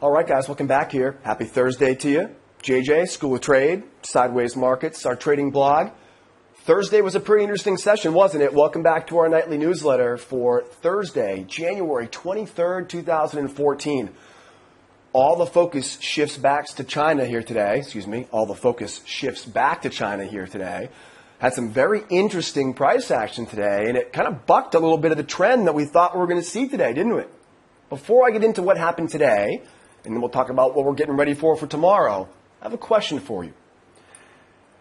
All right, guys, welcome back here. Happy Thursday to you. JJ, School of Trade, Sideways Markets, our trading blog. Thursday was a pretty interesting session, wasn't it? Welcome back to our nightly newsletter for Thursday, January 23rd, 2014. All the focus shifts back to China here today. All the focus shifts back to China here today. Had some very interesting price action today, and it kind of bucked a little bit of the trend that we thought we were going to see today, didn't it? Before I get into what happened today, and then we'll talk about what we're getting ready for tomorrow, I have a question for you.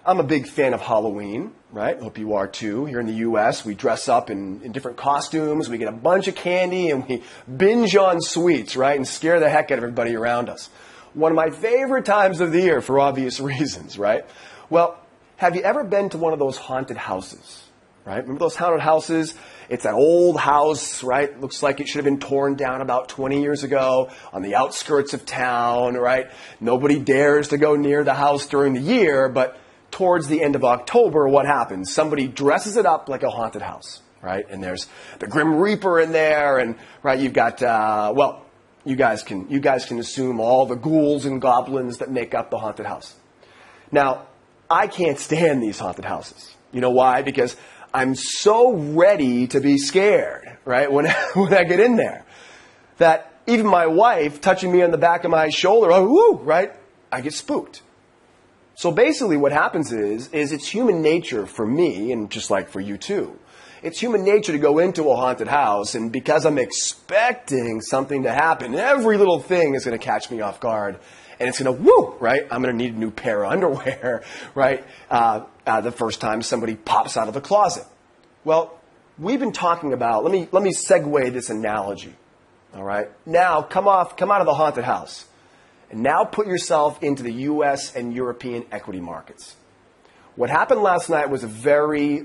I'm a big fan of Halloween, right? Hope you are too. Here in the U.S., we dress up in different costumes, we get a bunch of candy, and we binge on sweets, right? And scare the heck out of everybody around us. One of my favorite times of the year for obvious reasons, right? Well, have you ever been to one of those haunted houses, right? Remember those haunted houses? It's an old house, right? Looks like it should have been torn down about 20 years ago on the outskirts of town, right? Nobody dares to go near the house during the year, but towards the end of October, what happens? Somebody dresses it up like a haunted house, right? And there's the Grim Reaper in there, and right, you've got, you guys can assume all the ghouls and goblins that make up the haunted house. Now, I can't stand these haunted houses. You know why? Because I'm so ready to be scared, right, when I get in there, that even my wife touching me on the back of my shoulder, oh, woo, right, I get spooked. So basically what happens is it's human nature for me, and just like for you too, it's human nature to go into a haunted house, and because I'm expecting something to happen, every little thing is going to catch me off guard. And it's going to, woo, right? I'm going to need a new pair of underwear, right? The first time somebody pops out of the closet. Well, we've been talking about, let me segue this analogy, all right? Now, come out of the haunted house. And now put yourself into the U.S. and European equity markets. What happened last night was a very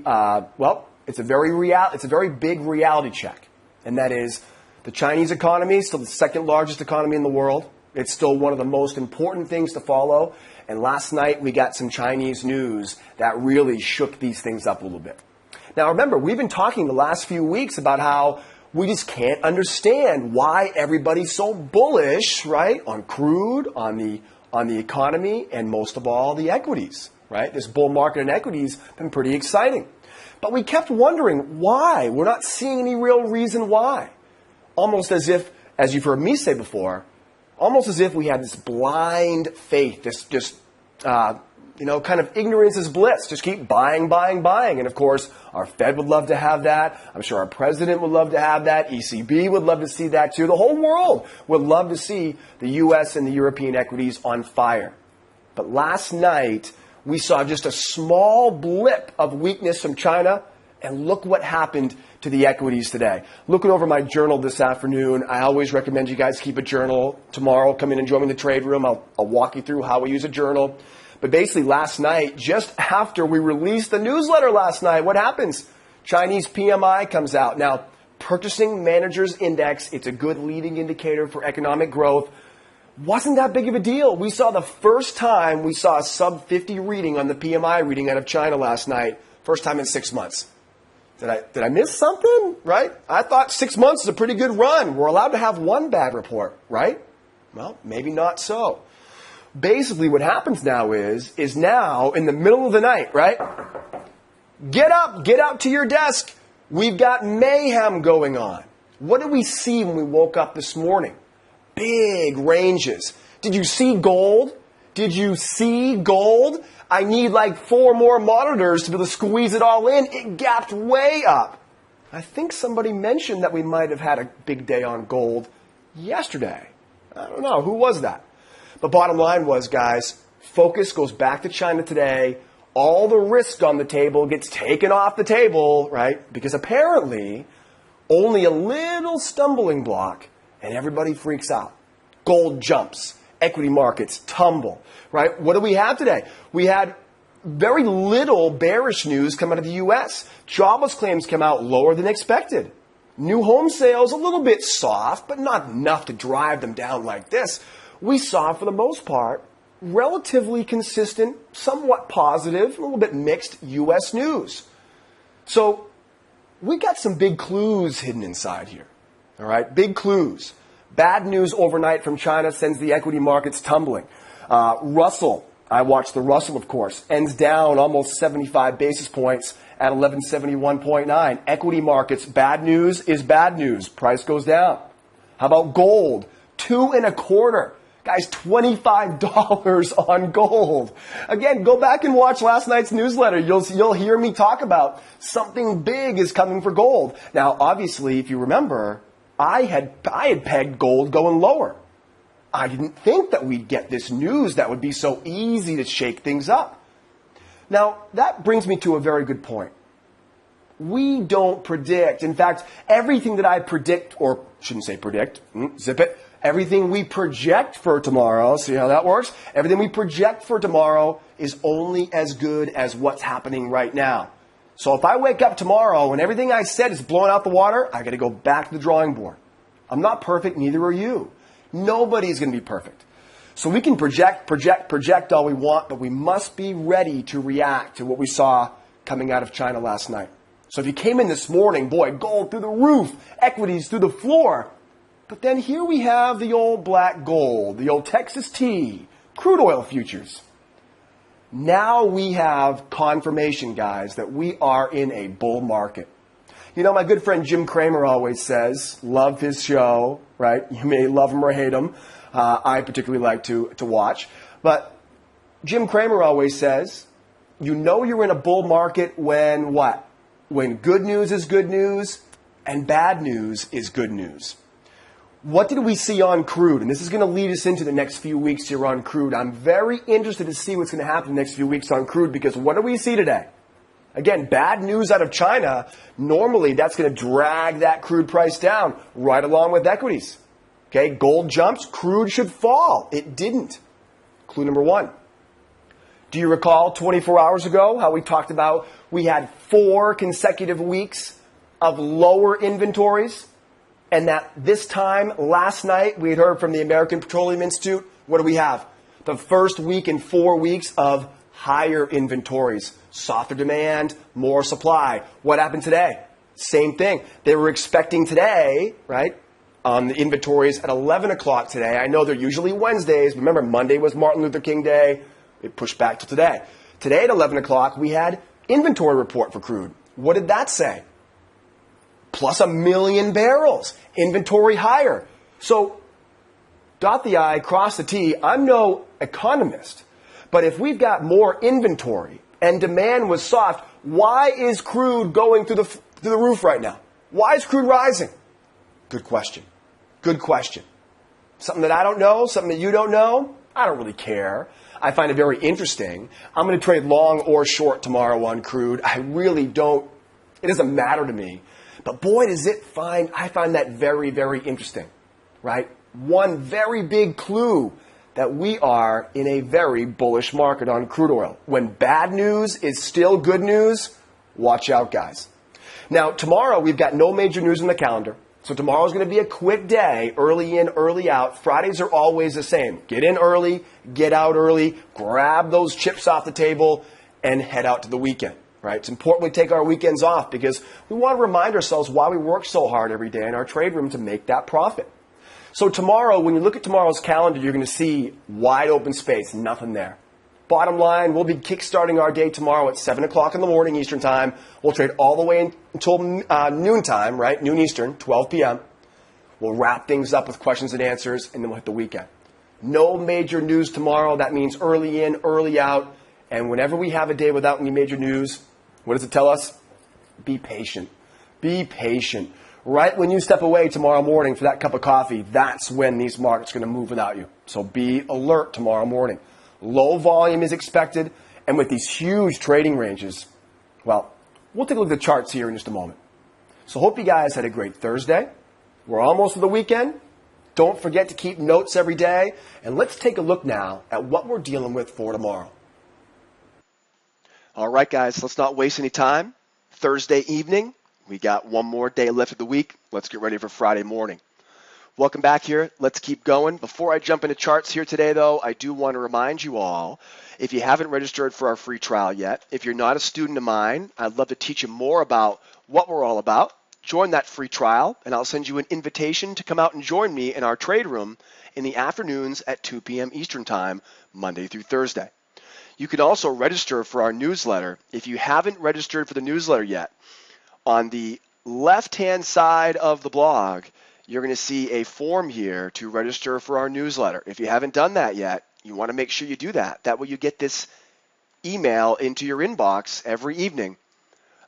big reality check. And that is the Chinese economy is still the second largest economy in the world. It's still one of the most important things to follow. And last night we got some Chinese news that really shook these things up a little bit. Now remember, we've been talking the last few weeks about how we just can't understand why everybody's so bullish, right, on crude, on the economy, and most of all, the equities, right? This bull market in equities has been pretty exciting. But we kept wondering why. We're not seeing any real reason why. Almost as if, as you've heard me say before, almost as if we had this blind faith, this just, kind of ignorance is bliss. Just keep buying, buying, buying. And of course, our Fed would love to have that. I'm sure our president would love to have that. ECB would love to see that too. The whole world would love to see the U.S. and the European equities on fire. But last night, we saw just a small blip of weakness from China. And look what happened to the equities today. Looking over my journal this afternoon, I always recommend you guys keep a journal. Tomorrow, come in and join me in the trade room. I'll walk you through how we use a journal. But basically last night, just after we released the newsletter last night, what happens? Chinese PMI comes out. Now, Purchasing Managers Index, it's a good leading indicator for economic growth. Wasn't that big of a deal. We saw the first time we saw a sub 50 reading on the PMI reading out of China last night. First time in 6 months. Did I miss something? Right? I thought 6 months is a pretty good run. We're allowed to have one bad report, right? Well, maybe not so. Basically, what happens now is now in the middle of the night, right? Get up, get out to your desk. We've got mayhem going on. What did we see when we woke up this morning? Big ranges. Did you see gold? Did you see gold? I need like 4 more monitors to be able to squeeze it all in. It gapped way up. I think somebody mentioned that we might have had a big day on gold yesterday. I don't know. Who was that? The bottom line was, guys, focus goes back to China today. All the risk on the table gets taken off the table, right? Because apparently only a little stumbling block and everybody freaks out. Gold jumps. Equity markets tumble, right? What do we have today? We had very little bearish news come out of the U.S. Jobless claims come out lower than expected. New home sales a little bit soft, but not enough to drive them down like this. We saw, for the most part, relatively consistent, somewhat positive, a little bit mixed U.S. news. So we got some big clues hidden inside here, all right? Big clues. Bad news overnight from China sends the equity markets tumbling. Russell, I watched the Russell, of course, ends down almost 75 basis points at 1171.9. Equity markets, bad news is bad news. Price goes down. How about gold? 2.25. Guys, $25 on gold. Again, go back and watch last night's newsletter. You'll hear me talk about something big is coming for gold. Now, obviously, if you remember, I had pegged gold going lower. I didn't think that we'd get this news that would be so easy to shake things up. Now, that brings me to a very good point. We don't predict. In fact, everything that I predict, or shouldn't say predict, zip it, everything we project for tomorrow, see how that works? Everything we project for tomorrow is only as good as what's happening right now. So if I wake up tomorrow and everything I said is blowing out the water, I got to go back to the drawing board. I'm not perfect, neither are you. Nobody's going to be perfect. So we can project all we want, but we must be ready to react to what we saw coming out of China last night. So if you came in this morning, boy, gold through the roof, equities through the floor. But then here we have the old black gold, the old Texas tea, crude oil futures. Now we have confirmation, guys, that we are in a bull market. You know, my good friend Jim Cramer always says, love his show, right? You may love him or hate him. I particularly like to watch. But Jim Cramer always says, you know you're in a bull market when what? When good news is good news and bad news is good news. What did we see on crude? And this is going to lead us into the next few weeks here on crude. I'm very interested to see what's going to happen the next few weeks on crude because what do we see today? Again, bad news out of China, normally that's going to drag that crude price down right along with equities. Okay, gold jumps, crude should fall. It didn't. Clue number one. Do you recall 24 hours ago how we talked about we had 4 consecutive weeks of lower inventories? And that this time, last night, we had heard from the American Petroleum Institute, what do we have? The first week in 4 weeks of higher inventories. Softer demand, more supply. What happened today? Same thing. They were expecting today, right, on the inventories at 11 o'clock today. I know they're usually Wednesdays. Remember, Monday was Martin Luther King Day. It pushed back to today. Today at 11 o'clock, we had inventory report for crude. What did that say? Plus 1 million barrels. Inventory higher. So, dot the I, cross the T. I'm no economist. But if we've got more inventory and demand was soft, why is crude going through the roof right now? Why is crude rising? Good question. Good question. Something that I don't know, something that you don't know, I don't really care. I find it very interesting. I'm going to trade long or short tomorrow on crude. I really don't. It doesn't matter to me. But boy, I find that very, very interesting, right? One very big clue that we are in a very bullish market on crude oil. When bad news is still good news, watch out, guys. Now, tomorrow we've got no major news in the calendar. So tomorrow is going to be a quick day, early in, early out. Fridays are always the same. Get in early, get out early, grab those chips off the table, and head out to the weekend. Right? It's important we take our weekends off because we want to remind ourselves why we work so hard every day in our trade room to make that profit. So tomorrow, when you look at tomorrow's calendar, you're going to see wide open space, nothing there. Bottom line, we'll be kickstarting our day tomorrow at 7 o'clock in the morning Eastern Time. We'll trade all the way until noon time, right? Noon Eastern, 12 p.m. We'll wrap things up with questions and answers, and then we'll hit the weekend. No major news tomorrow. That means early in, early out. And whenever we have a day without any major news, what does it tell us? Be patient. Be patient. Right when you step away tomorrow morning for that cup of coffee, that's when these markets are going to move without you. So be alert tomorrow morning. Low volume is expected, and with these huge trading ranges, well, we'll take a look at the charts here in just a moment. So hope you guys had a great Thursday. We're almost to the weekend. Don't forget to keep notes every day, and let's take a look now at what we're dealing with for tomorrow. All right, guys, let's not waste any time. Thursday evening, we got one more day left of the week. Let's get ready for Friday morning. Welcome back here. Let's keep going. Before I jump into charts here today, though, I do want to remind you all, if you haven't registered for our free trial yet, if you're not a student of mine, I'd love to teach you more about what we're all about, join that free trial, and I'll send you an invitation to come out and join me in our trade room in the afternoons at 2 p.m. Eastern Time, Monday through Thursday. You can also register for our newsletter. If you haven't registered for the newsletter yet, on the left-hand side of the blog, you're going to see a form here to register for our newsletter. If you haven't done that yet, you want to make sure you do that. That way you get this email into your inbox every evening.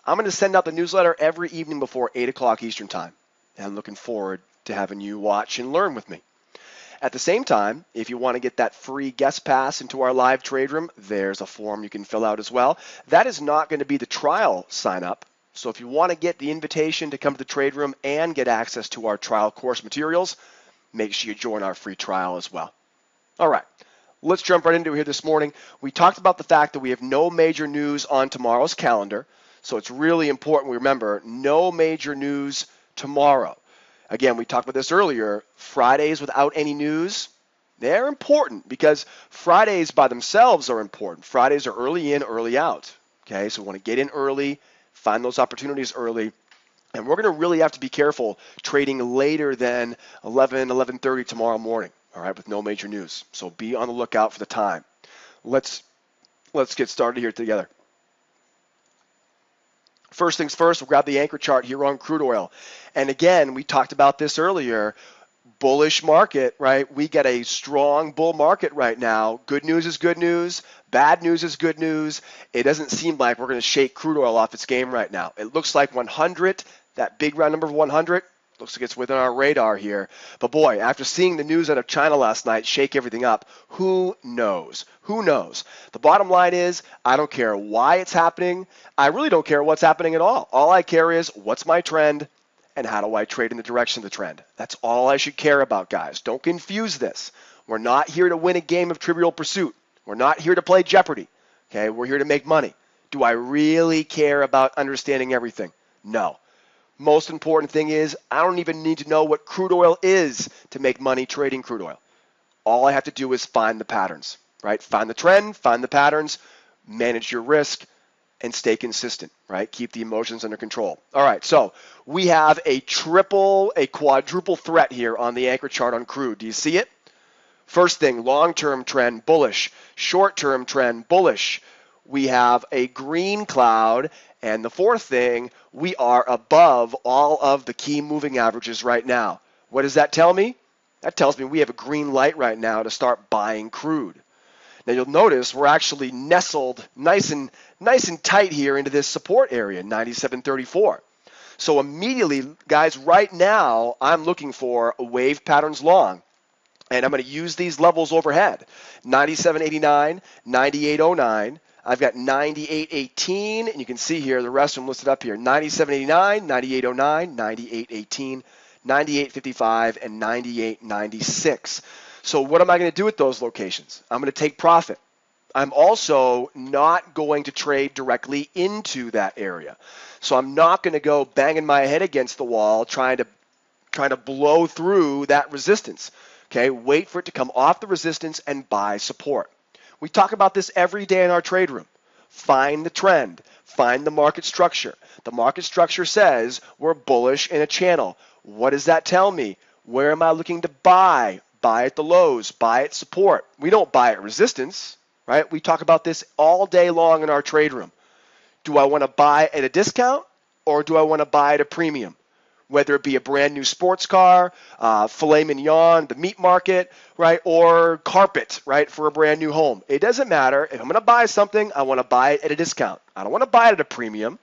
I'm going to send out the newsletter every evening before 8 o'clock Eastern Time. And I'm looking forward to having you watch and learn with me. At the same time, if you want to get that free guest pass into our live trade room, there's a form you can fill out as well. That is not going to be the trial sign up. So if you want to get the invitation to come to the trade room and get access to our trial course materials, make sure you join our free trial as well. All right, let's jump right into it here this morning. We talked about the fact that we have no major news on tomorrow's calendar. So it's really important we remember no major news tomorrow. Again, we talked about this earlier. Fridays without any news, they're important because Fridays by themselves are important. Fridays are early in, early out. Okay, so we want to get in early, find those opportunities early, and we're going to really have to be careful trading later than 11:30 tomorrow morning, all right, with no major news. So be on the lookout for the time. Let's get started here together. First things first, we'll grab the anchor chart here on crude oil. And again, we talked about this earlier, bullish market, right? We get a strong bull market right now. Good news is good news. Bad news is good news. It doesn't seem like we're going to shake crude oil off its game right now. It looks like 100, that big round number of 100, looks like it's within our radar here. But boy, after seeing the news out of China last night shake everything up, who knows? Who knows? The bottom line is, I don't care why it's happening. I really don't care what's happening at all. All I care is what's my trend and how do I trade in the direction of the trend. That's all I should care about, guys. Don't confuse this. We're not here to win a game of Trivial Pursuit. We're not here to play Jeopardy. Okay, we're here to make money. Do I really care about understanding everything? No. Most important thing is I don't even need to know what crude oil is to make money trading crude oil. All I have to do is find the patterns, right? Find the trend, find the patterns, manage your risk, and stay consistent, right? Keep the emotions under control. All right, so we have a quadruple threat here on the anchor chart on crude. Do you see it? First thing, long-term trend, bullish. Short-term trend, bullish. We have a green cloud. And the fourth thing, we are above all of the key moving averages right now. What does that tell me? That tells me we have a green light right now to start buying crude. Now you'll notice we're actually nestled nice and tight here into this support area, 97.34. So immediately, guys, right now I'm looking for a wave patterns long. And I'm going to use these levels overhead, 97.89, 98.09. I've got 98.18, and you can see here the rest of them listed up here, 97.89, 98.09, 98.18, 98.55, and 98.96. So what am I going to do at those locations? I'm going to take profit. I'm also not going to trade directly into that area. So I'm not going to go banging my head against the wall trying to blow through that resistance. Okay, wait for it to come off the resistance and buy support. We talk about this every day in our trade room. Find the trend. Find the market structure. The market structure says we're bullish in a channel. What does that tell me? Where am I looking to buy? Buy at the lows. Buy at support. We don't buy at resistance, right? We talk about this all day long in our trade room. Do I want to buy at a discount or do I want to buy at a premium? Whether it be a brand new sports car, filet mignon, the meat market, right, or carpet, right, for a brand new home. It doesn't matter. If I'm going to buy something, I want to buy it at a discount. I don't want to buy it at a premium.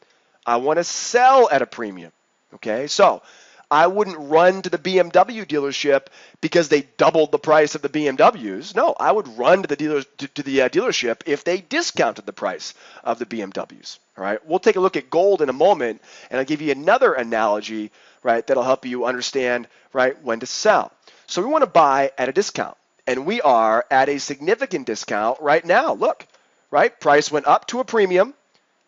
I want to sell at a premium, okay? So I wouldn't run to the BMW dealership because they doubled the price of the BMWs. No, I would run to the dealership if they discounted the price of the BMWs. All right, we'll take a look at gold in a moment, and I'll give you another analogy, right, that'll help you understand, right, when to sell. So we want to buy at a discount, and we are at a significant discount right now. Look, right, price went up to a premium,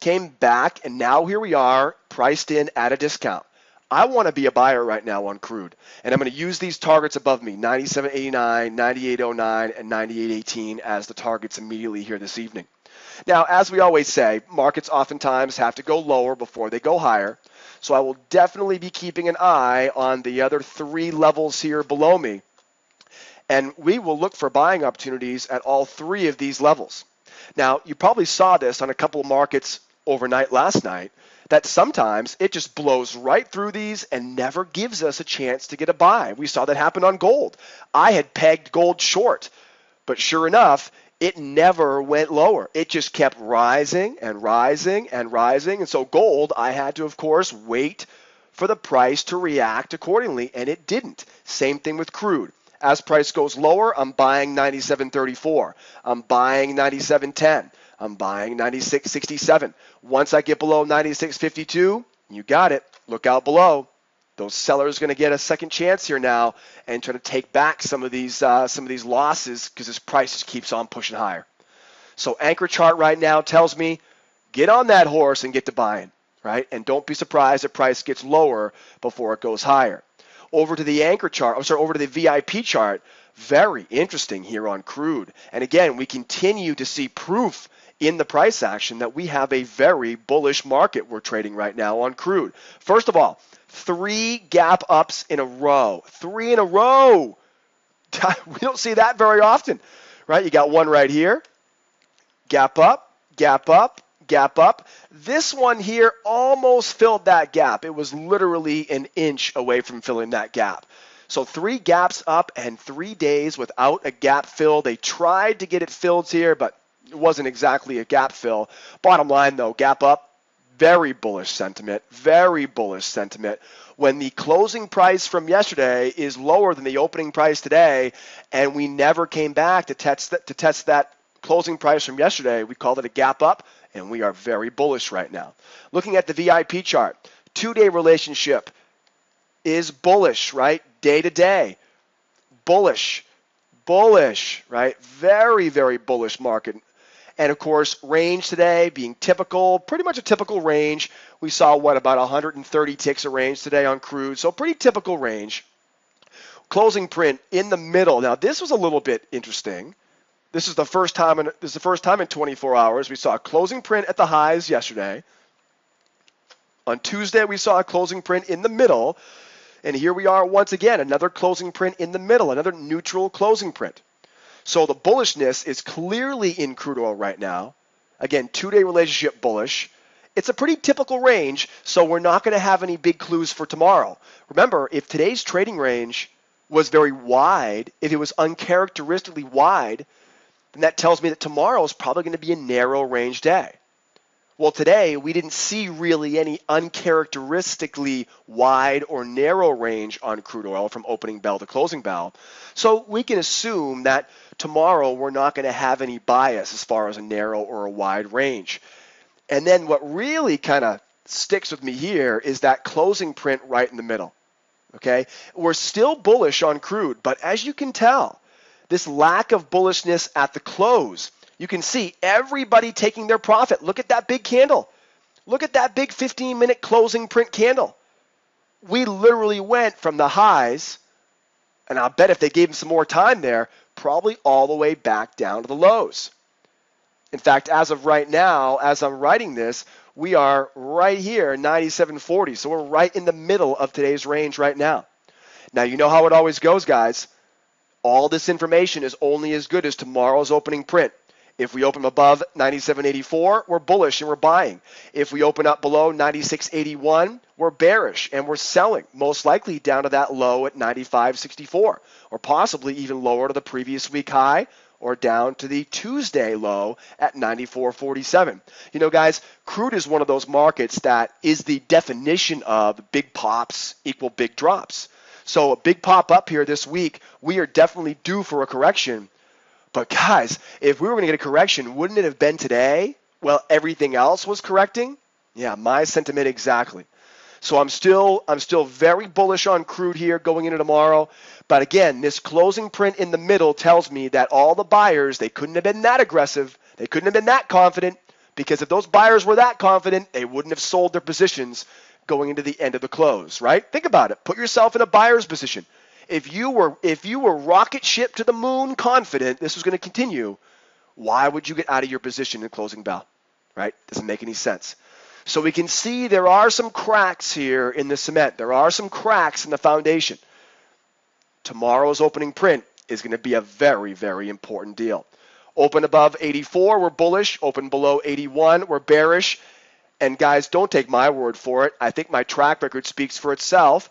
came back, and now here we are priced in at a discount. I want to be a buyer right now on crude, and I'm going to use these targets above me, 97.89, 98.09, and 98.18 as the targets immediately here this evening. Now, as we always say, markets oftentimes have to go lower before they go higher. So I will definitely be keeping an eye on the other 3 levels here below me. And we will look for buying opportunities at all 3 of these levels. Now, you probably saw this on a couple of markets overnight last night, that sometimes it just blows right through these and never gives us a chance to get a buy. We saw that happen on gold. I had pegged gold short, but sure enough, it never went lower. It just kept rising and rising and rising. And so gold, I had to, of course, wait for the price to react accordingly, and it didn't. Same thing with crude. As price goes lower, I'm buying 97.34. I'm buying 97.10. I'm buying 96.67. Once I get below 96.52, you got it. Look out below. Those sellers are going to get a second chance here now and try to take back some of these losses because this price just keeps on pushing higher. So anchor chart right now tells me get on that horse and get to buying, right? And don't be surprised if price gets lower before it goes higher. Over to the anchor chart, over to the VIP chart, very interesting here on crude. And again, we continue to see proof in the price action that we have a very bullish market we're trading right now on crude. First of all, 3 gap ups in a row. 3 in a row. We don't see that very often, right? You got one right here. Gap up, gap up, gap up. This one here almost filled that gap. It was literally an inch away from filling that gap. So 3 gaps up and 3 days without a gap fill. They tried to get it filled here, but it wasn't exactly a gap fill. Bottom line though, gap up, very bullish sentiment, very bullish sentiment. When the closing price from yesterday is lower than the opening price today, and we never came back to test that closing price from yesterday, we called it a gap up, and we are very bullish right now. Looking at the VIP chart, 2-day relationship is bullish, right? Day to day, bullish, right? Very, very bullish market. And of course, range today being typical, pretty much a typical range. We saw about 130 ticks of range today on crude, so pretty typical range. Closing print in the middle. Now this was a little bit interesting. This is the first time in 24 hours we saw a closing print at the highs yesterday. On Tuesday we saw a closing print in the middle, and here we are once again, another closing print in the middle, another neutral closing print. So the bullishness is clearly in crude oil right now. Again, 2-day relationship bullish. It's a pretty typical range, so we're not going to have any big clues for tomorrow. Remember, if today's trading range was very wide, if it was uncharacteristically wide, then that tells me that tomorrow is probably going to be a narrow range day. Well, today we didn't see really any uncharacteristically wide or narrow range on crude oil from opening bell to closing bell. So we can assume that tomorrow we're not going to have any bias as far as a narrow or a wide range. And then what really kind of sticks with me here is that closing print right in the middle. Okay, we're still bullish on crude, but as you can tell, this lack of bullishness at the close, you can see everybody taking their profit. Look at that big candle. Look at that big 15-minute closing print candle. We literally went from the highs, and I'll bet if they gave them some more time there, probably all the way back down to the lows. In fact, as of right now, as I'm writing this, we are right here, 97.40. So we're right in the middle of today's range right now. Now, you know how it always goes, guys. All this information is only as good as tomorrow's opening print. If we open above 97.84, we're bullish and we're buying. If we open up below 96.81, we're bearish and we're selling, most likely down to that low at 95.64, or possibly even lower to the previous week high, or down to the Tuesday low at 94.47. You know, guys, crude is one of those markets that is the definition of big pops equal big drops. So a big pop up here this week, we are definitely due for a correction. But guys, if we were going to get a correction, wouldn't it have been today? Well, everything else was correcting? Yeah, my sentiment exactly. So I'm still very bullish on crude here going into tomorrow. But again, this closing print in the middle tells me that all the buyers, they couldn't have been that aggressive. They couldn't have been that confident, because if those buyers were that confident, they wouldn't have sold their positions going into the end of the close, right? Think about it. Put yourself in a buyer's position. If you were rocket ship to the moon confident this was going to continue, why would you get out of your position in closing bell, right? Doesn't make any sense. So we can see there are some cracks here in the cement. There are some cracks in the foundation. Tomorrow's opening print is going to be a very, very important deal. Open above 84, we're bullish. Open below 81, we're bearish. And guys, don't take my word for it. I think my track record speaks for itself.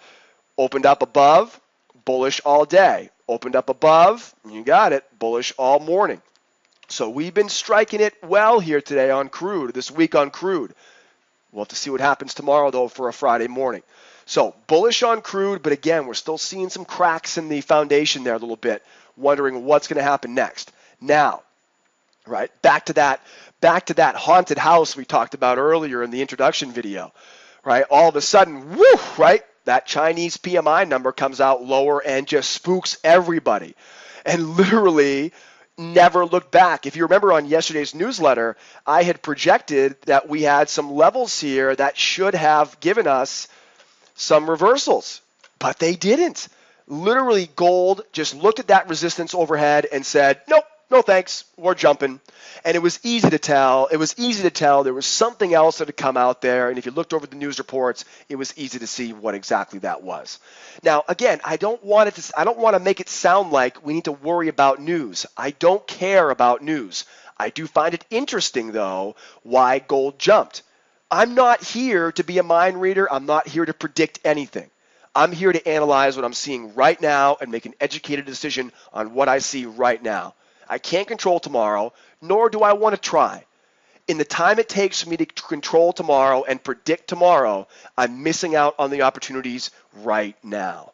Opened up above, bullish all day. Opened up above, you got it, bullish all morning. So we've been striking it well here today on crude, this week on crude. We'll have to see what happens tomorrow, though, for a Friday morning. So bullish on crude, but again, we're still seeing some cracks in the foundation there a little bit, wondering what's going to happen next. Now, right, back to that haunted house we talked about earlier in the introduction video, right? All of a sudden, whoo, right, that Chinese PMI number comes out lower and just spooks everybody. And literally never looked back. If you remember on yesterday's newsletter, I had projected that we had some levels here that should have given us some reversals, but they didn't. Literally, gold just looked at that resistance overhead and said, nope, no thanks, we're jumping. And it was easy to tell. It was easy to tell there was something else that had come out there, and if you looked over the news reports, it was easy to see what exactly that was. Now, again, I don't want to make it sound like we need to worry about news. I don't care about news. I do find it interesting, though, why gold jumped. I'm not here to be a mind reader. I'm not here to predict anything. I'm here to analyze what I'm seeing right now and make an educated decision on what I see right now. I can't control tomorrow, nor do I want to try. In the time it takes for me to control tomorrow and predict tomorrow, I'm missing out on the opportunities right now.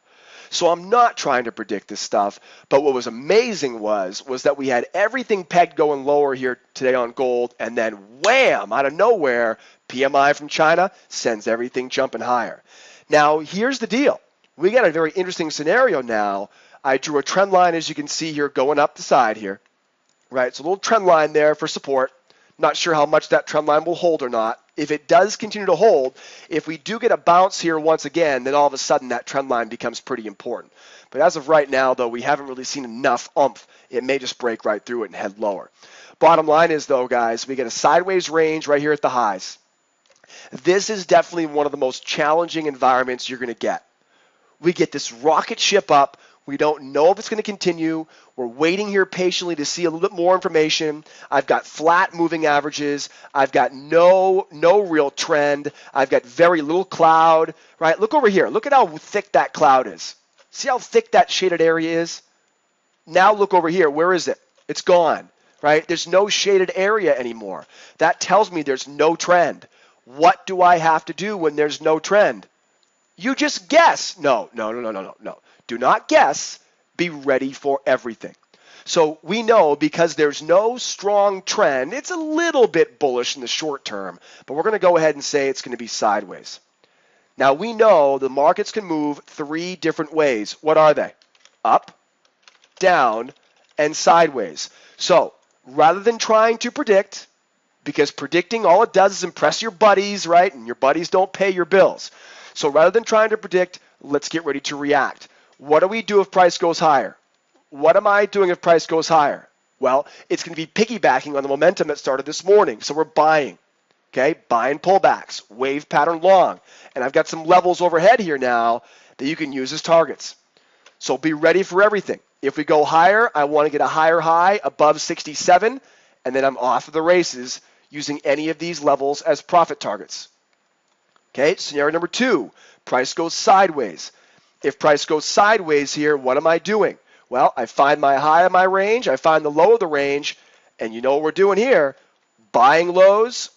So I'm not trying to predict this stuff, but what was amazing was that we had everything pegged going lower here today on gold, and then wham, out of nowhere, PMI from China sends everything jumping higher. Now, here's the deal. We got a very interesting scenario now. I drew a trend line, as you can see here, going up the side here, right? So a little trend line there for support. Not sure how much that trend line will hold or not. If it does continue to hold, if we do get a bounce here once again, then all of a sudden that trend line becomes pretty important. But as of right now, though, we haven't really seen enough oomph. It may just break right through it and head lower. Bottom line is, though, guys, we get a sideways range right here at the highs. This is definitely one of the most challenging environments you're going to get. We get this rocket ship up. We don't know if it's going to continue. We're waiting here patiently to see a little bit more information. I've got flat moving averages. I've got no real trend. I've got very little cloud, right? Look over here. Look at how thick that cloud is. See how thick that shaded area is? Now look over here. Where is it? It's gone, right? There's no shaded area anymore. That tells me there's no trend. What do I have to do when there's no trend? You just guess. No. Do not guess. Be ready for everything. So we know because there's no strong trend, it's a little bit bullish in the short term, but we're going to go ahead and say it's going to be sideways. Now we know the markets can move three different ways. What are they? Up, down, and sideways. So rather than trying to predict, because predicting all it does is impress your buddies, right? And your buddies don't pay your bills. So rather than trying to predict, let's get ready to react. What do we do if price goes higher? What am I doing if price goes higher? Well, it's going to be piggybacking on the momentum that started this morning. So we're buying, okay? Buying pullbacks, wave pattern long. And I've got some levels overhead here now that you can use as targets. So be ready for everything. If we go higher, I want to get a higher high above 67, and then I'm off of the races using any of these levels as profit targets. Okay, scenario number 2, price goes sideways. If price goes sideways here, what am I doing? Well, I find my high of my range, I find the low of the range, and you know what we're doing here? Buying lows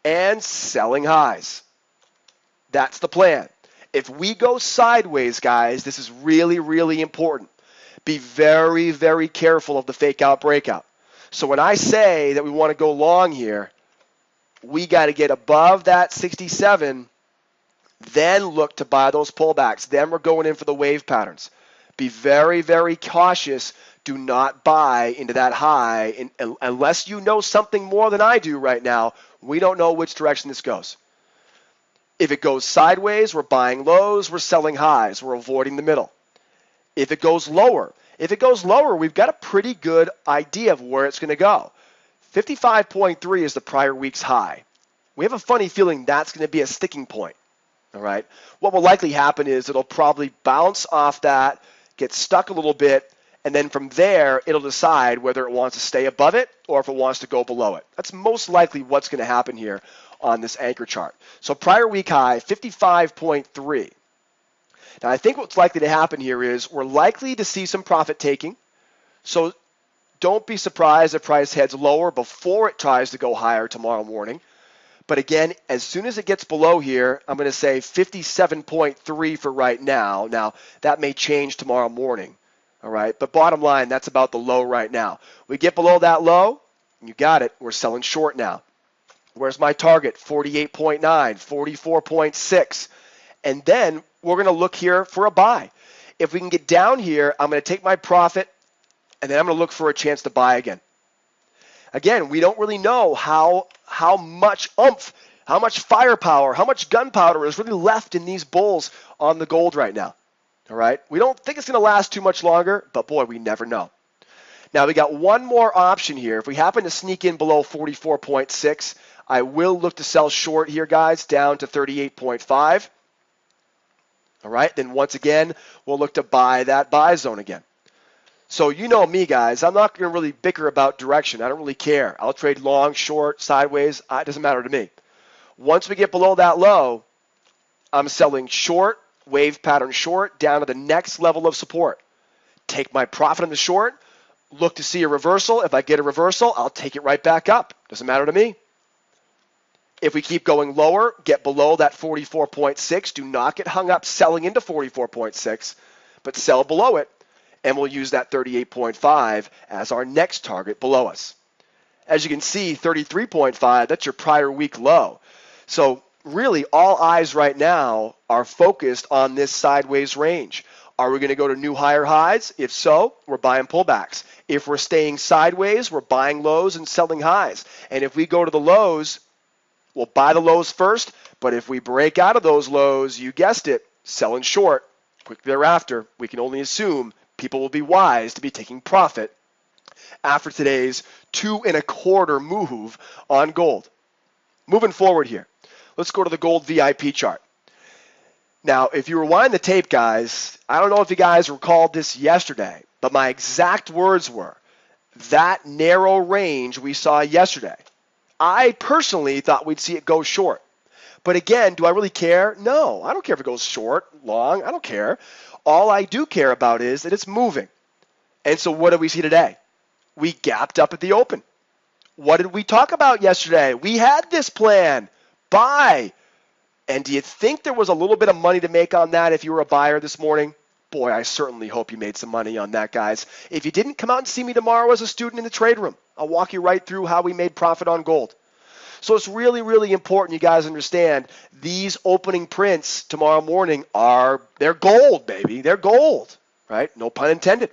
and selling highs. That's the plan. If we go sideways, guys, this is really, really important. Be very, very careful of the fake out breakout. So when I say that we want to go long here, we got to get above that 67, then look to buy those pullbacks. Then we're going in for the wave patterns. Be very, very cautious. Do not buy into that high unless you know something more than I do right now. We don't know which direction this goes. If it goes sideways, we're buying lows, we're selling highs, we're avoiding the middle. If it goes lower, we've got a pretty good idea of where it's going to go. 55.3 is the prior week's high. we have a funny feeling that's going to be a sticking point. All right. What will likely happen is it'll probably bounce off that, get stuck a little bit, and then from there, it'll decide whether it wants to stay above it or if it wants to go below it. That's most likely what's going to happen here on this anchor chart. So prior week high, 55.3. Now, I think what's likely to happen here is we're likely to see some profit taking. So don't be surprised if price heads lower before it tries to go higher tomorrow morning. But again, as soon as it gets below here, I'm going to say 57.3 for right now. Now, that may change tomorrow morning. All right, but bottom line, that's about the low right now. We get below that low, you got it, we're selling short now. Where's my target? 48.9, 44.6. And then we're going to look here for a buy. If we can get down here, I'm going to take my profit, and then I'm going to look for a chance to buy again. Again, we don't really know how much oomph, how much firepower, how much gunpowder is really left in these bulls on the gold right now. All right, we don't think it's going to last too much longer, but boy, we never know. Now, we got one more option here. If we happen to sneak in below 44.6, I will look to sell short here, guys, down to 38.5. All right, then once again, we'll look to buy that buy zone again. So you know me, guys. I'm not going to really bicker about direction. I don't really care. I'll trade long, short, sideways. It doesn't matter to me. Once we get below that low, I'm selling short, wave pattern short, down to the next level of support. Take my profit on the short, look to see a reversal. If I get a reversal, I'll take it right back up. Doesn't matter to me. If we keep going lower, get below that 44.6. Do not get hung up selling into 44.6, but sell below it, and we'll use that 38.5 as our next target below us. As you can see, 33.5, that's your prior week low. So really, all eyes right now are focused on this sideways range. Are we going to go to new higher highs? If so, we're buying pullbacks. If we're staying sideways, we're buying lows and selling highs. And if we go to the lows, we'll buy the lows first. But if we break out of those lows, you guessed it, selling short. Quick thereafter, we can only assume people will be wise to be taking profit after today's 2.25 move on gold. Moving forward here. Let's go to the gold VIP chart. Now, if you rewind the tape, guys, I don't know if you guys recalled this yesterday, but my exact words were, that narrow range we saw yesterday, I personally thought we'd see it go short. But again, do I really care? No, I don't care if it goes short, long, I don't care. All I do care about is that it's moving. And so what did we see today? We gapped up at the open. What did we talk about yesterday? We had this plan. Buy. And do you think there was a little bit of money to make on that if you were a buyer this morning? Boy, I certainly hope you made some money on that, guys. If you didn't, come out and see me tomorrow as a student in the trade room. I'll walk you right through how we made profit on gold. So it's really, really important you guys understand these opening prints tomorrow morning they're gold, baby. They're gold, right? No pun intended.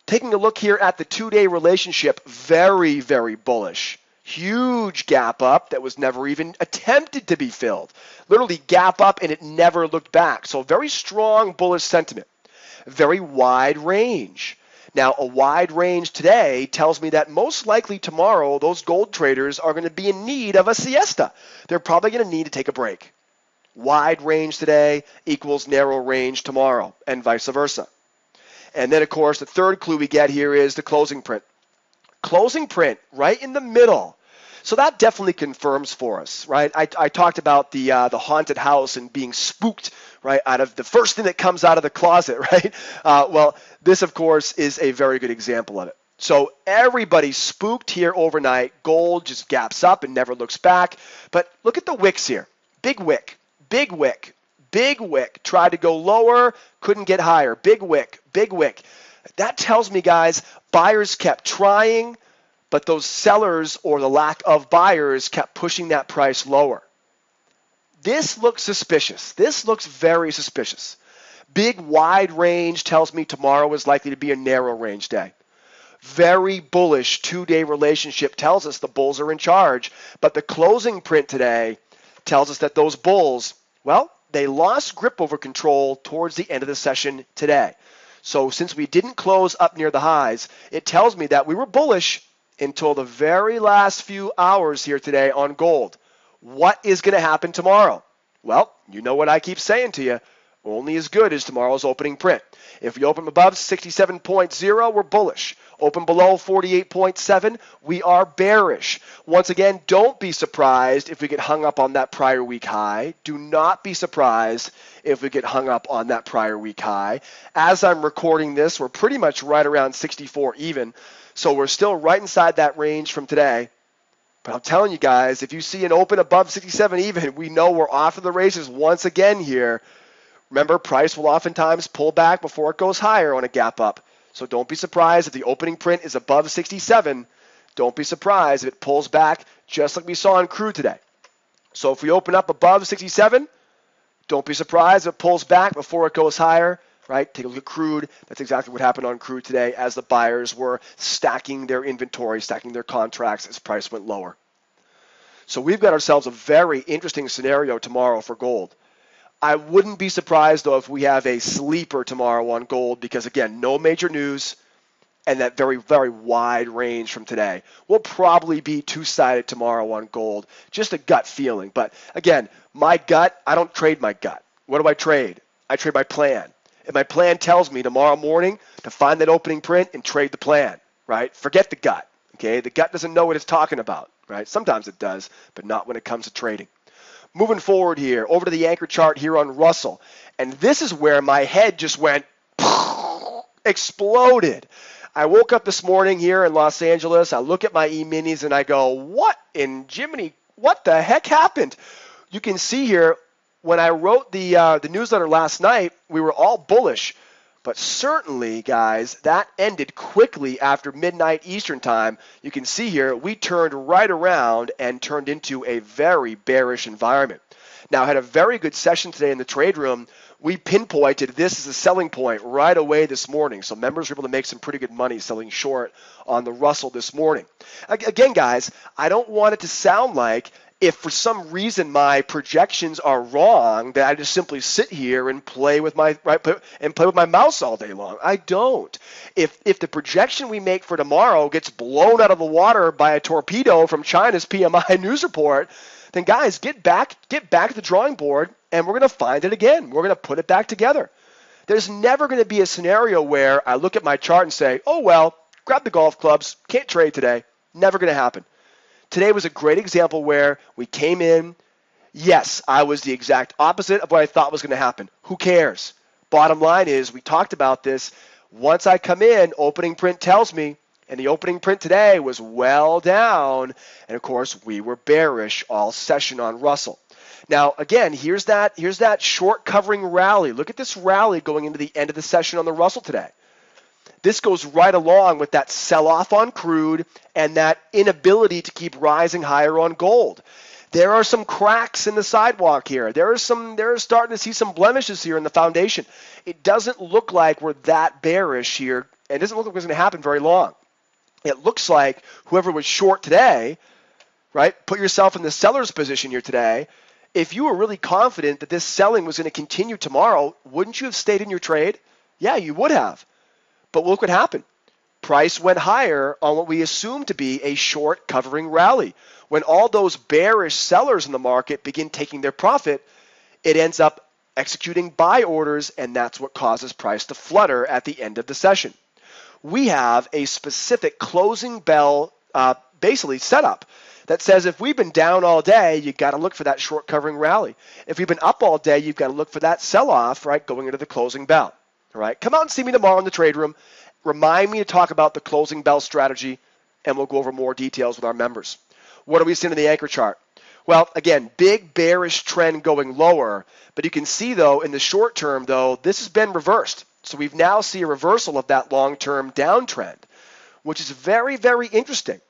Taking a look here at the 2-day relationship, very, very bullish. Huge gap up that was never even attempted to be filled. Literally gap up and it never looked back. So very strong bullish sentiment. Very wide range. Now, a wide range today tells me that most likely tomorrow those gold traders are going to be in need of a siesta. They're probably going to need to take a break. Wide range today equals narrow range tomorrow, and vice versa. And then, of course, the third clue we get here is the closing print. Closing print right in the middle. So that definitely confirms for us, right? I talked about the haunted house and being spooked, right, out of the first thing that comes out of the closet, right? Well, this, of course, is a very good example of it. So everybody's spooked here overnight. Gold just gaps up and never looks back. But look at the wicks here. Big wick, big wick, big wick. Tried to go lower, couldn't get higher. Big wick, big wick. That tells me, guys, buyers kept trying, but those sellers or the lack of buyers kept pushing that price lower. This looks suspicious. This looks very suspicious. Big wide range tells me tomorrow is likely to be a narrow range day. Very bullish 2-day relationship tells us the bulls are in charge, but the closing print today tells us that those bulls, well, they lost grip over control towards the end of the session today. So since we didn't close up near the highs, it tells me that we were bullish until the very last few hours here today on gold. What is going to happen tomorrow? Well, you know what I keep saying to you. Only as good as tomorrow's opening print. If we open above 67.0, we're bullish. Open below 48.7, we are bearish. Once again, don't be surprised if we get hung up on that prior week high. Do not be surprised if we get hung up on that prior week high. As I'm recording this, we're pretty much right around 64 even. So we're still right inside that range from today. But I'm telling you guys, if you see an open above 67 even, we know we're off to the races once again here. Remember, price will oftentimes pull back before it goes higher on a gap up. So don't be surprised if the opening print is above 67. Don't be surprised if it pulls back just like we saw in crude today. So if we open up above 67, don't be surprised if it pulls back before it goes higher. Right? Take a look at crude. That's exactly what happened on crude today as the buyers were stacking their inventory, stacking their contracts as price went lower. So we've got ourselves a very interesting scenario tomorrow for gold. I wouldn't be surprised, though, if we have a sleeper tomorrow on gold because, again, no major news and that very, very wide range from today. We'll probably be two-sided tomorrow on gold, just a gut feeling. But, again, my gut, I don't trade my gut. What do I trade? I trade my plan. If my plan tells me tomorrow morning to find that opening print and trade the plan, right? Forget the gut, okay? The gut doesn't know what it's talking about, right? Sometimes it does, but not when it comes to trading. Moving forward here, over to the anchor chart here on Russell. And this is where my head just went, exploded. I woke up this morning here in Los Angeles. I look at my E-minis and I go, what in Jiminy, what the heck happened? You can see here, when I wrote the newsletter last night, we were all bullish. But certainly, guys, that ended quickly after midnight Eastern time. You can see here, we turned right around and turned into a very bearish environment. Now, I had a very good session today in the trade room. We pinpointed this as a selling point right away this morning. So members were able to make some pretty good money selling short on the Russell this morning. Again, guys, I don't want it to sound like if for some reason my projections are wrong, that I just simply sit here and play with my mouse all day long. I don't. If the projection we make for tomorrow gets blown out of the water by a torpedo from China's PMI news report, then guys, get back to the drawing board and we're going to find it again. We're going to put it back together. There's never going to be a scenario where I look at my chart and say, oh well, grab the golf clubs, can't trade today. Never going to happen. Today was a great example where we came in. Yes, I was the exact opposite of what I thought was going to happen. Who cares? Bottom line is, we talked about this. Once I come in, opening print tells me, and the opening print today was well down. And of course, we were bearish all session on Russell. Now, again, here's that short covering rally. Look at this rally going into the end of the session on the Russell today. This goes right along with that sell-off on crude and that inability to keep rising higher on gold. There are some cracks in the sidewalk here. There's starting to see some blemishes here in the foundation. It doesn't look like we're that bearish here. It doesn't look like it's going to happen very long. It looks like whoever was short today, right, put yourself in the seller's position here today. If you were really confident that this selling was going to continue tomorrow, wouldn't you have stayed in your trade? Yeah, you would have. But look what happened. Price went higher on what we assumed to be a short covering rally. When all those bearish sellers in the market begin taking their profit, it ends up executing buy orders, and that's what causes price to flutter at the end of the session. We have a specific closing bell basically setup that says if we've been down all day, you've got to look for that short covering rally. If we've been up all day, you've got to look for that sell-off, right, going into the closing bell. All right, come out and see me tomorrow in the trade room. Remind me to talk about the closing bell strategy, and we'll go over more details with our members. What are we seeing in the anchor chart? Well, again, big bearish trend going lower, but you can see, though, in the short term, though, this has been reversed. So we've now see a reversal of that long-term downtrend, which is very, very interesting.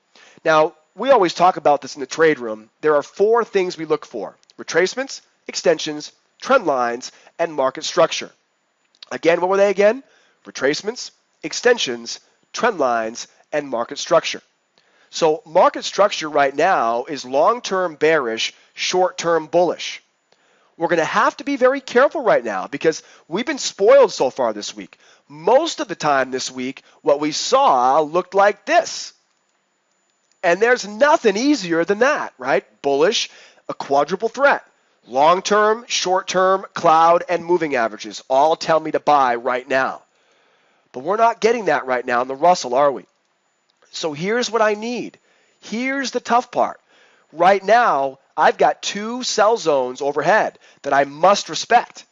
Now, we always talk about this in the trade room. There are 4 things we look for: retracements, extensions, trend lines, and market structure. Again, what were they again? Retracements, extensions, trend lines, and market structure. So market structure right now is long-term bearish, short-term bullish. We're going to have to be very careful right now because we've been spoiled so far this week. Most of the time this week, what we saw looked like this. And there's nothing easier than that, right? Bullish, a quadruple threat. Long-term, short-term, cloud, and moving averages all tell me to buy right now. But we're not getting that right now in the Russell, are we? So here's what I need. Here's the tough part. Right now, I've got two sell zones overhead that I must respect.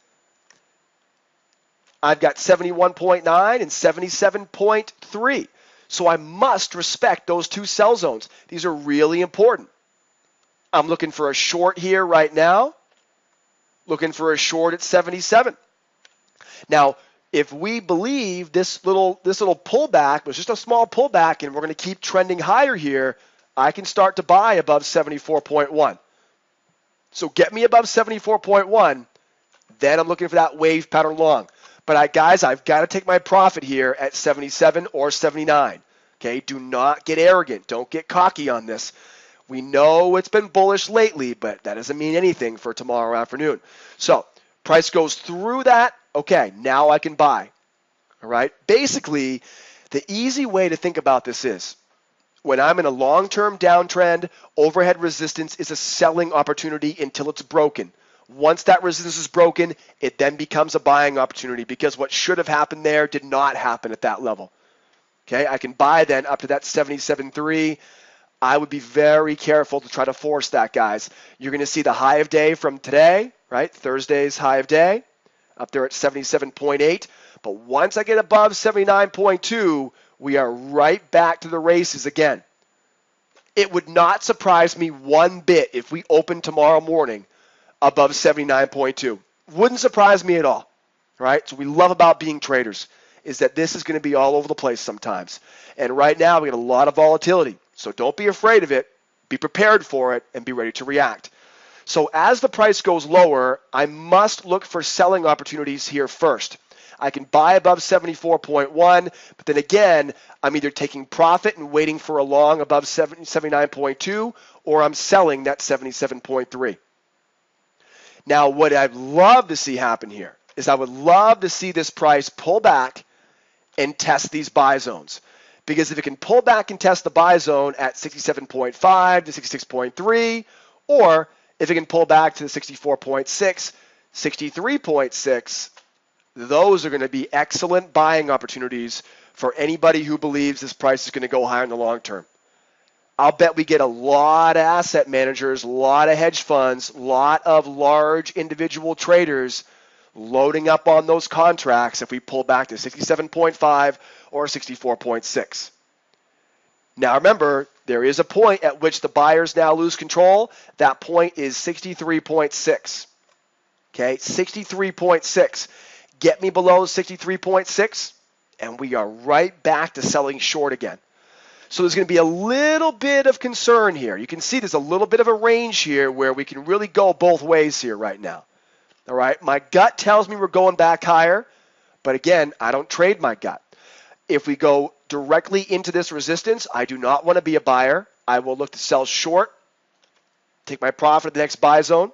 I've got 71.9 and 77.3. So I must respect those two sell zones. These are really important. I'm looking for a short here right now. Looking for a short at 77. Now, if we believe this little pullback was just a small pullback and we're going to keep trending higher here, I can start to buy above 74.1. So get me above 74.1, then I'm looking for that wave pattern long. But I've got to take my profit here at 77 or 79. Okay, do not get arrogant. Don't get cocky on this. We know it's been bullish lately, but that doesn't mean anything for tomorrow afternoon. So price goes through that. Okay, now I can buy. All right. Basically, the easy way to think about this is when I'm in a long-term downtrend, overhead resistance is a selling opportunity until it's broken. Once that resistance is broken, it then becomes a buying opportunity because what should have happened there did not happen at that level. Okay, I can buy then up to that 77.3. I would be very careful to try to force that, guys. You're going to see the high of day from today, right? Thursday's high of day, up there at 77.8. But once I get above 79.2, we are right back to the races again. It would not surprise me one bit if we open tomorrow morning above 79.2. Wouldn't surprise me at all, right? So we love about being traders is that this is going to be all over the place sometimes. And right now we got a lot of volatility. So don't be afraid of it. Be prepared for it and be ready to react. So as the price goes lower, I must look for selling opportunities here first. I can buy above 74.1, but then again, I'm either taking profit and waiting for a long above 79.2, or I'm selling that 77.3. Now, what I'd love to see happen here is I would love to see this price pull back and test these buy zones. Because if it can pull back and test the buy zone at 67.5 to 66.3, or if it can pull back to the 64.6, 63.6, those are going to be excellent buying opportunities for anybody who believes this price is going to go higher in the long term. I'll bet we get a lot of asset managers, a lot of hedge funds, a lot of large individual traders loading up on those contracts if we pull back to 67.5 or 64.6. Now remember, there is a point at which the buyers now lose control. That point is 63.6. Okay, 63.6. Get me below 63.6, and we are right back to selling short again. So there's going to be a little bit of concern here. You can see there's a little bit of a range here where we can really go both ways here right now. All right, my gut tells me we're going back higher, but again, I don't trade my gut. If we go directly into this resistance, I do not want to be a buyer. I will look to sell short, take my profit at the next buy zone.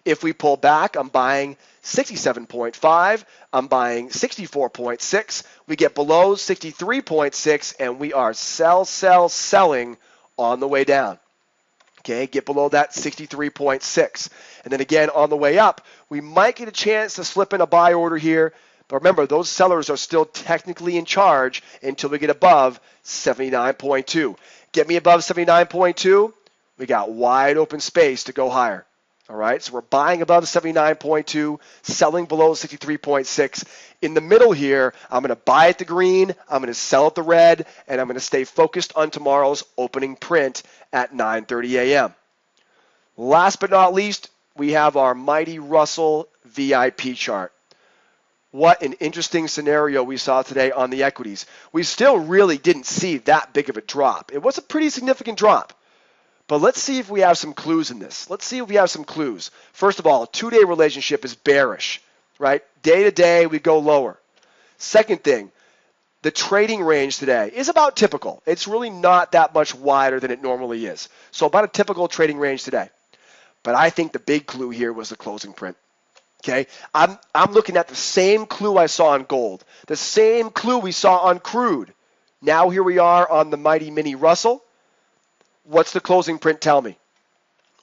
If we pull back, I'm buying 67.5. I'm buying 64.6. We get below 63.6, and we are selling on the way down. Okay, get below that 63.6. And then again, on the way up, we might get a chance to slip in a buy order here. But remember, those sellers are still technically in charge until we get above 79.2. Get me above 79.2, we got wide open space to go higher. All right, so we're buying above 79.2, selling below 63.6. In the middle here, I'm going to buy at the green, I'm going to sell at the red, and I'm going to stay focused on tomorrow's opening print at 9:30 a.m. Last but not least, we have our Mighty Russell VIP chart. What an interesting scenario we saw today on the equities. We still really didn't see that big of a drop. It was a pretty significant drop. But let's see if we have some clues in this. Let's see if we have some clues. First of all, a two-day relationship is bearish, right? Day to day, we go lower. Second thing, the trading range today is about typical. It's really not that much wider than it normally is. So about a typical trading range today. But I think the big clue here was the closing print. Okay, I'm looking at the same clue I saw on gold, the same clue we saw on crude. Now here we are on the Mighty Mini Russell. What's the closing print tell me?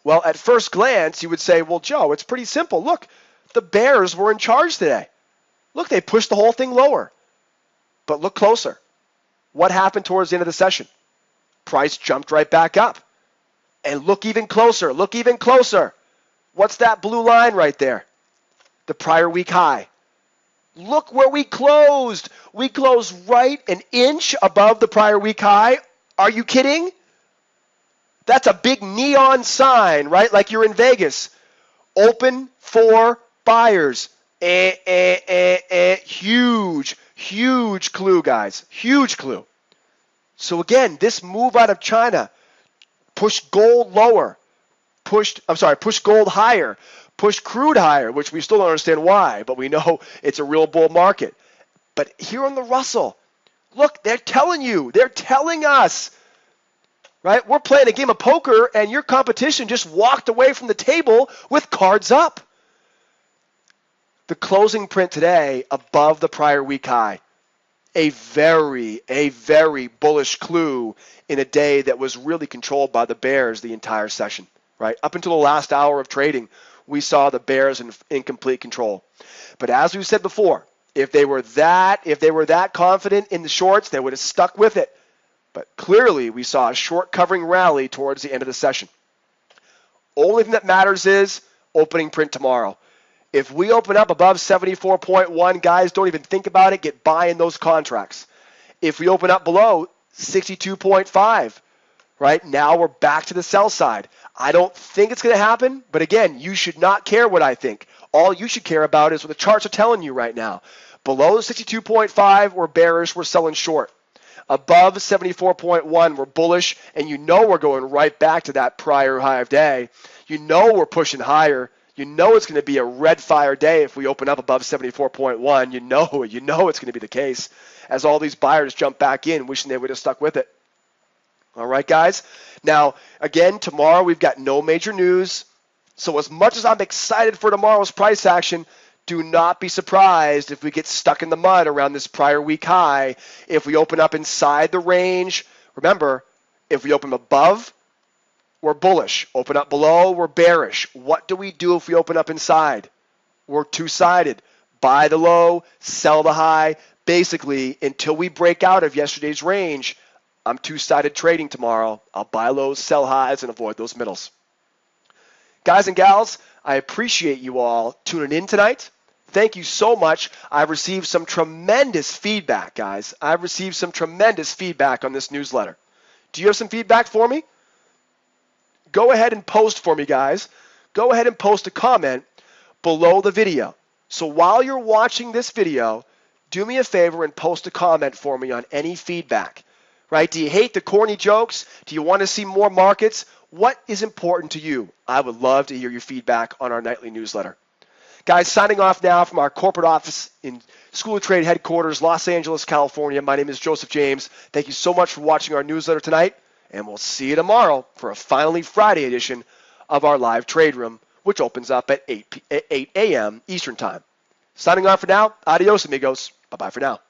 Well, at first glance, you would say, well, Joe, it's pretty simple. Look, the bears were in charge today. Look, they pushed the whole thing lower. But look closer. What happened towards the end of the session? Price jumped right back up. And look even closer. Look even closer. What's that blue line right there? The prior week high. Look where we closed. We closed right an inch above the prior week high. Are you kidding? That's a big neon sign, right? Like you're in Vegas. Open for buyers. Huge, huge clue, guys. Huge clue. So again, this move out of China pushed gold lower, pushed gold higher, pushed crude higher, which we still don't understand why, but we know it's a real bull market. But here on the Russell, look, they're telling us, right? We're playing a game of poker and your competition just walked away from the table with cards up. The closing print today above the prior week high. A very bullish clue in a day that was really controlled by the bears the entire session, right? Up until the last hour of trading, we saw the bears in complete control. But as we said before, if they were that confident in the shorts, they would have stuck with it. But clearly, we saw a short covering rally towards the end of the session. Only thing that matters is opening print tomorrow. If we open up above 74.1, guys, don't even think about it. Get buying those contracts. If we open up below 62.5, right, now we're back to the sell side. I don't think it's going to happen, but again, you should not care what I think. All you should care about is what the charts are telling you right now. Below 62.5, we're bearish, we're selling short. Above 74.1, we're bullish, and you know we're going right back to that prior high of day. You know we're pushing higher. You know it's going to be a red fire day if we open up above 74.1. You know it's going to be the case as all these buyers jump back in, wishing they would have stuck with it. All right, guys. Now, again, tomorrow we've got no major news. So as much as I'm excited for tomorrow's price action, do not be surprised if we get stuck in the mud around this prior week high. If we open up inside the range, remember, if we open above, we're bullish. Open up below, we're bearish. What do we do if we open up inside? We're two-sided. Buy the low, sell the high. Basically, until we break out of yesterday's range, I'm two-sided trading tomorrow. I'll buy lows, sell highs, and avoid those middles. Guys and gals, I appreciate you all tuning in tonight. Thank you so much. I've received some tremendous feedback, guys. I've received some tremendous feedback on this newsletter. Do you have some feedback for me? Go ahead and post for me, guys. Go ahead and post a comment below the video. So while you're watching this video, do me a favor and post a comment for me on any feedback. Right? Do you hate the corny jokes? Do you want to see more markets? What is important to you? I would love to hear your feedback on our nightly newsletter. Guys, signing off now from our corporate office in School of Trade headquarters, Los Angeles, California. My name is Joseph James. Thank you so much for watching our newsletter tonight, and we'll see you tomorrow for a Finally Friday edition of our live trade room, which opens up at 8 a.m. Eastern Time. Signing off for now. Adios, amigos. Bye-bye for now.